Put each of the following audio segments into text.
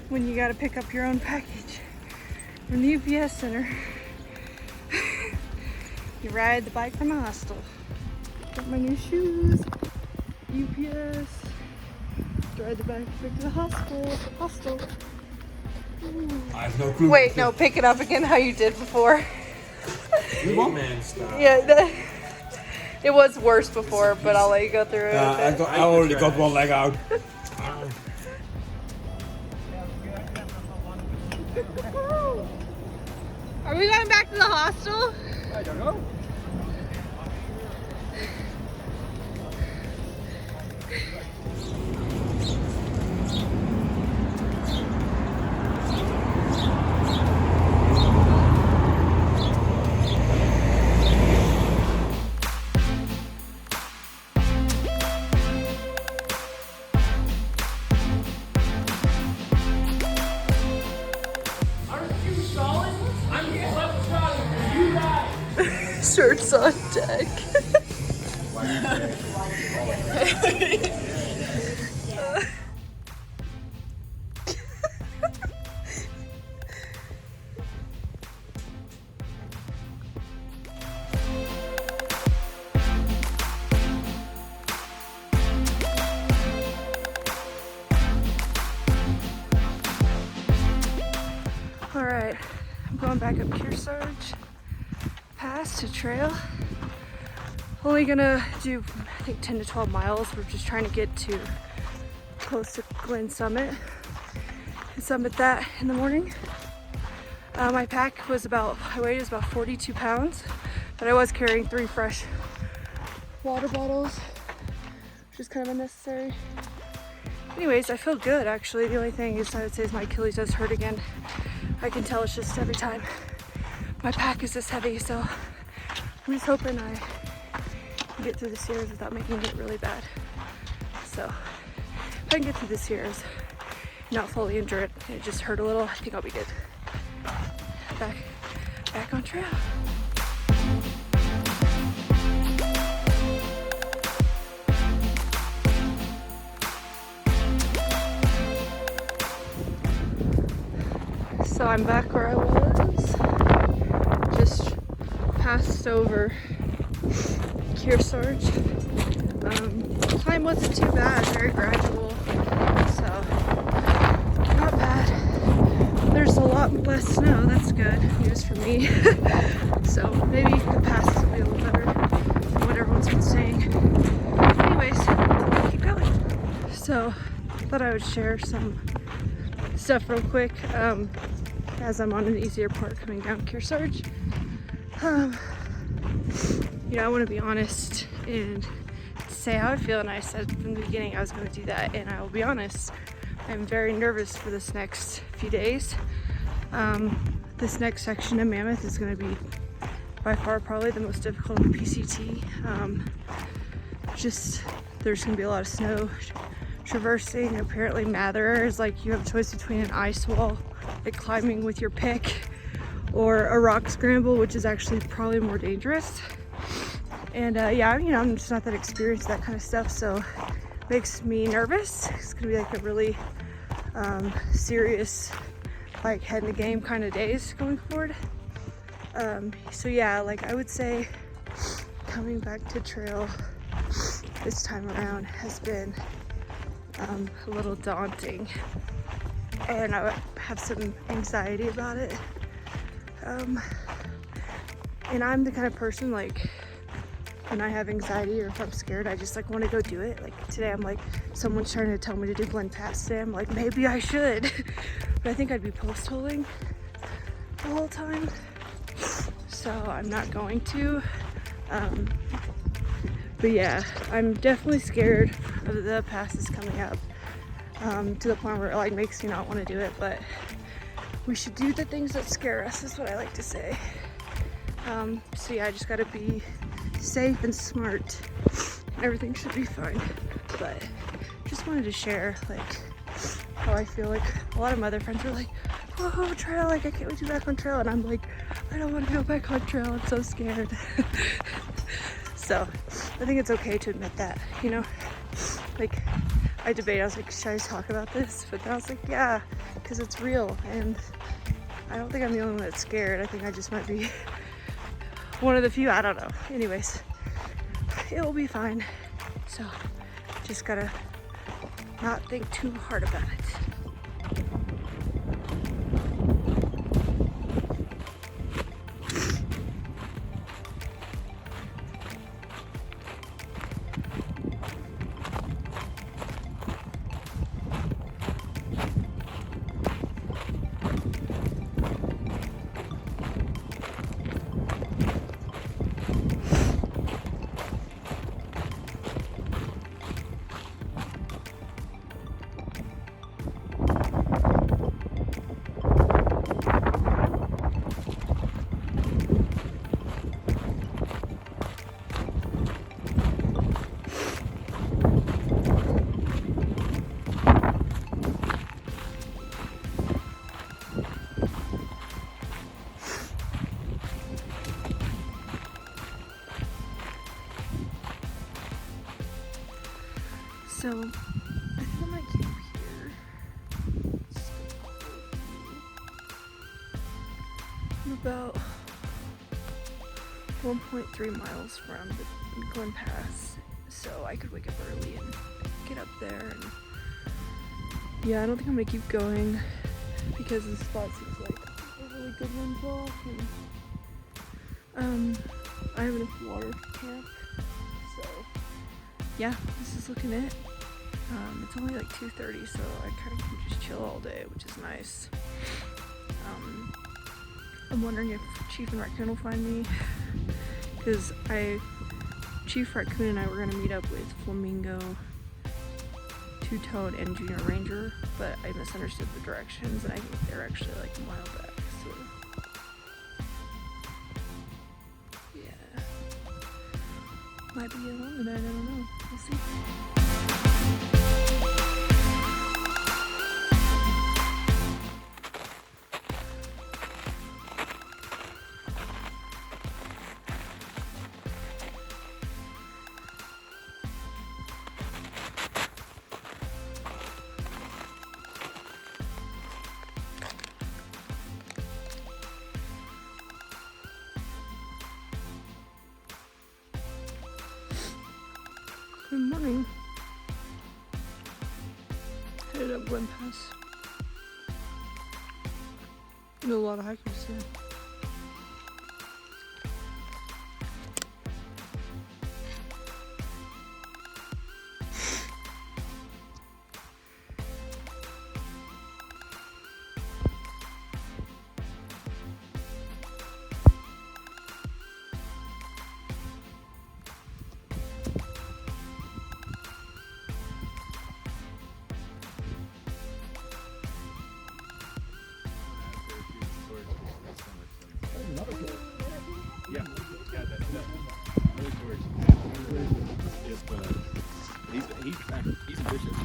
When you gotta pick up your own package from the UPS center. You ride the bike from the hostel. Got my new shoes. UPS. Ride the bike back to the hostel. I have no clue. Wait, no, pick it up again how you did before. Man style. Yeah, it was worse before, but I'll let you go through it. I already got one leg out. Are we going back to the hostel? I don't know. Shirts on deck. All right, I'm going back up Kearsarge Pass to trail. Only gonna do, I think, 10 to 12 miles. We're just trying to get to close to Glen Summit and summit that in the morning. My pack was my weight is about 42 pounds, but I was carrying 3 fresh water bottles, which is kind of unnecessary. Anyways, I feel good actually. The only thing is I would say is my Achilles does hurt again. I can tell it's just every time my pack is this heavy, so I'm just hoping I can get through the Sierras without making it really bad. So if I can get through the Sierras, not fully injure it, and it just hurt a little, I think I'll be good. Back on trail. So I'm back where I was, just passed over Kearsarge. Climb wasn't too bad, very gradual, so not bad. There's a lot less snow, that's good news for me. So maybe the passes will be a little better than what everyone's been saying. Anyways, keep going. So thought I would share some stuff real quick. As I'm on an easier part coming down Kearsarge. You know, I want to be honest and say how I feel, and I said from the beginning I was going to do that, and I will be honest, I'm very nervous for this next few days. This next section of Mammoth is going to be by far probably the most difficult in the PCT. Just there's going to be a lot of snow traversing. Apparently Mather is like you have a choice between an ice wall, like climbing with your pick, or a rock scramble, which is actually probably more dangerous. And yeah, you know, I'm just not that experienced with that kind of stuff, so it makes me nervous. It's gonna be like a really serious, like head in the game kind of days going forward. So yeah, like I would say coming back to trail this time around has been a little daunting, and I have some anxiety about it. And I'm the kind of person, like, when I have anxiety or if I'm scared, I just like want to go do it. Like today I'm like, someone's trying to tell me to do Glen Pass today. I'm like, maybe I should. But I think I'd be post-holing the whole time, so I'm not going to. But yeah, I'm definitely scared of the passes coming up, to the point where it like makes me not want to do it, but we should do the things that scare us is what I like to say. So yeah, I just gotta be safe and smart. Everything should be fine. But just wanted to share like how I feel. Like a lot of my other friends are like, whoa, trail, like I can't wait to be back on trail, and I'm like, I don't want to go back on trail, I'm so scared. So I think it's okay to admit that, you know, like I debated, I was like, should I talk about this? But then I was like, yeah, because it's real, and I don't think I'm the only one that's scared. I think I just might be one of the few, I don't know. Anyways, it will be fine. So, just gotta not think too hard about it. So, I think I might camp here. I'm about 1.3 miles from the Glen Pass, so I could wake up early and get up there. And yeah, I don't think I'm gonna keep going because the spot seems like a really good one off, and I have enough water to camp. So yeah, this is looking it. It's only like 2:30, so I kind of can just chill all day, which is nice. I'm wondering if Chief and Raccoon will find me, because Chief, Raccoon, and I were going to meet up with Flamingo, Two-Tone, and Junior Ranger, but I misunderstood the directions, and I think they're actually like a mile back, so yeah. Might be alone tonight, I don't know. We'll see. Good morning. Headed up Glen Pass. There's a lot of hikers here. Yeah, that's another storage. He's ambitious.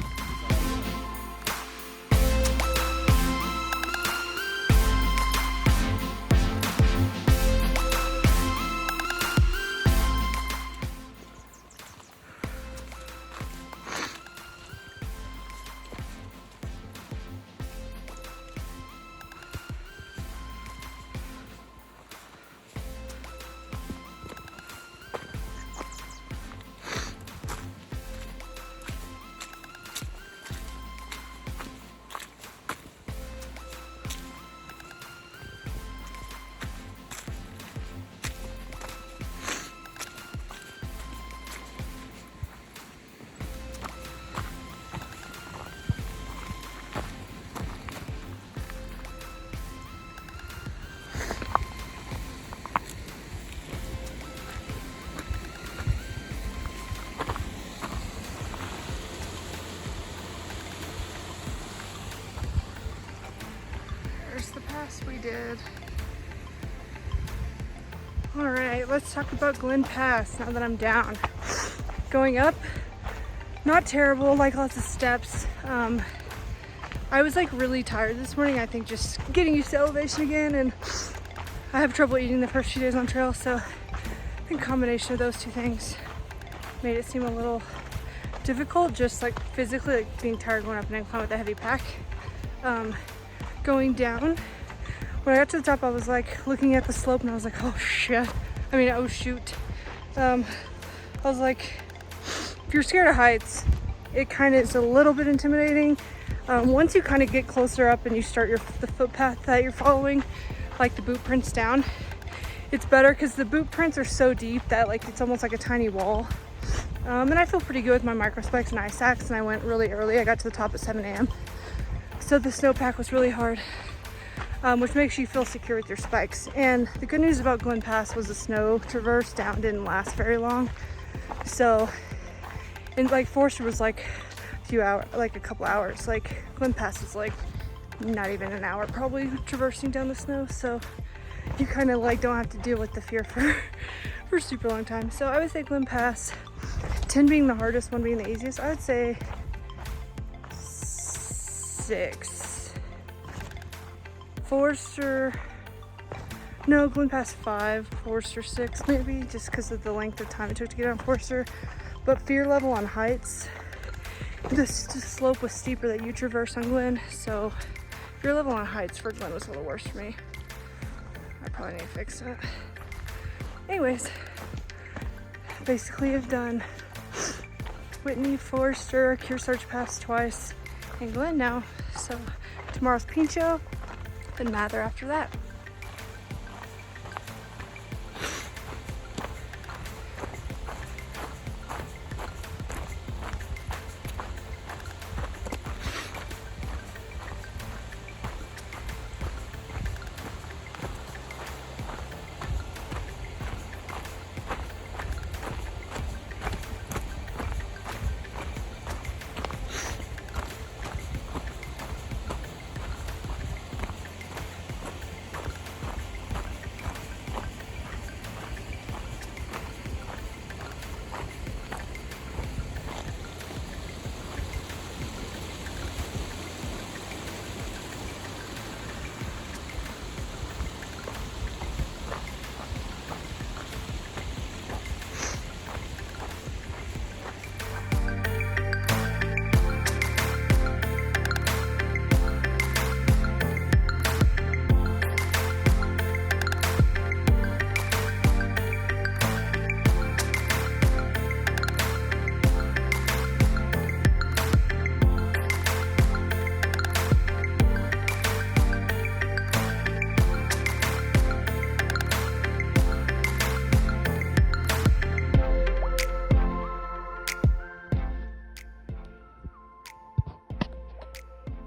We did. All right, let's talk about Glen Pass now that I'm down. Going up, not terrible, like lots of steps. I was like really tired this morning. I think just getting used to elevation again, and I have trouble eating the first few days on trail, so I think a combination of those two things made it seem a little difficult, just like physically, like being tired going up and incline with a heavy pack. Going down, when I got to the top, I was like looking at the slope and I was like, oh shit. I mean, oh shoot. I was like, if you're scared of heights, it kind of is a little bit intimidating. Once you kind of get closer up and you start the footpath that you're following, like the boot prints down, it's better because the boot prints are so deep that like it's almost like a tiny wall. And I feel pretty good with my micro-spikes and ice axe, and I went really early. I got to the top at 7 a.m. So the snowpack was really hard, which makes you feel secure with your spikes. And the good news about Glen Pass was the snow traverse down didn't last very long. So, and like Forster was like a few hours, like a couple hours. Like Glen Pass is like not even an hour probably traversing down the snow. So you kind of like don't have to deal with the fear for a super long time. So I would say Glen Pass, 10 being the hardest, 1 being the easiest. I would say 6. Forster, no, Glen Pass 5, Forster 6 maybe, just because of the length of time it took to get on Forster. But fear level on heights, the slope was steeper that you traverse on Glen, so fear level on heights for Glen was a little worse for me. I probably need to fix that. Anyways, basically I've done Whitney, Forster, Kearsarge Pass twice, and Glen now. So tomorrow's Pincho, then Mather after that.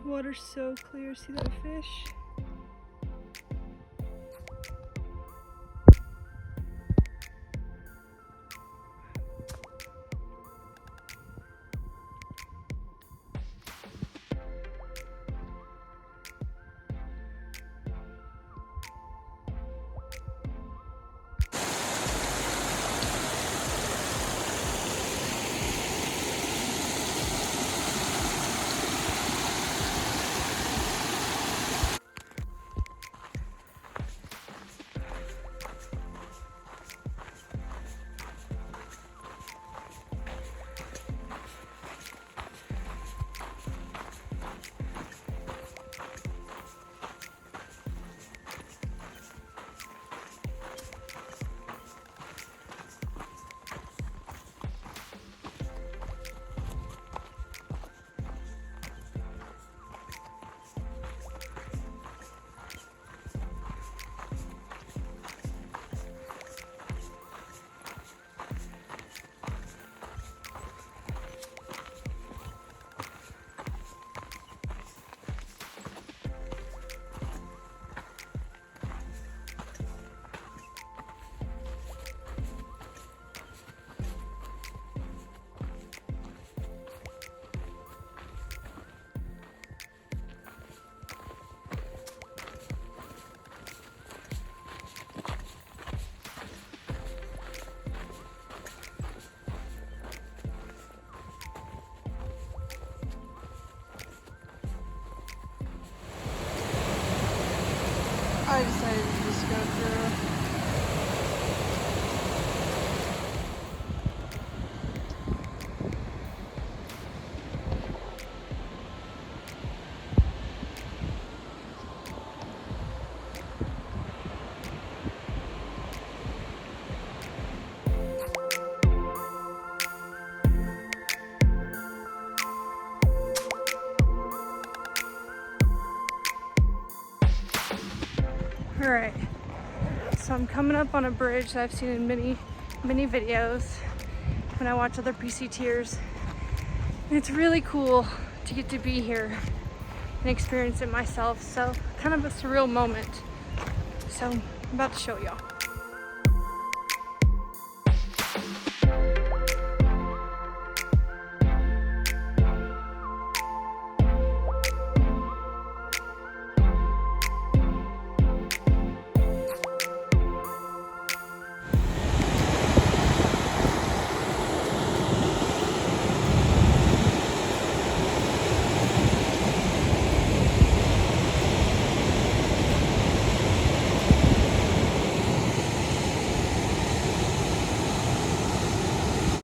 Water's so clear, see that fish? I'm coming up on a bridge that I've seen in many videos when I watch other PCTers. And it's really cool to get to be here and experience it myself. So kind of a surreal moment. So I'm about to show y'all.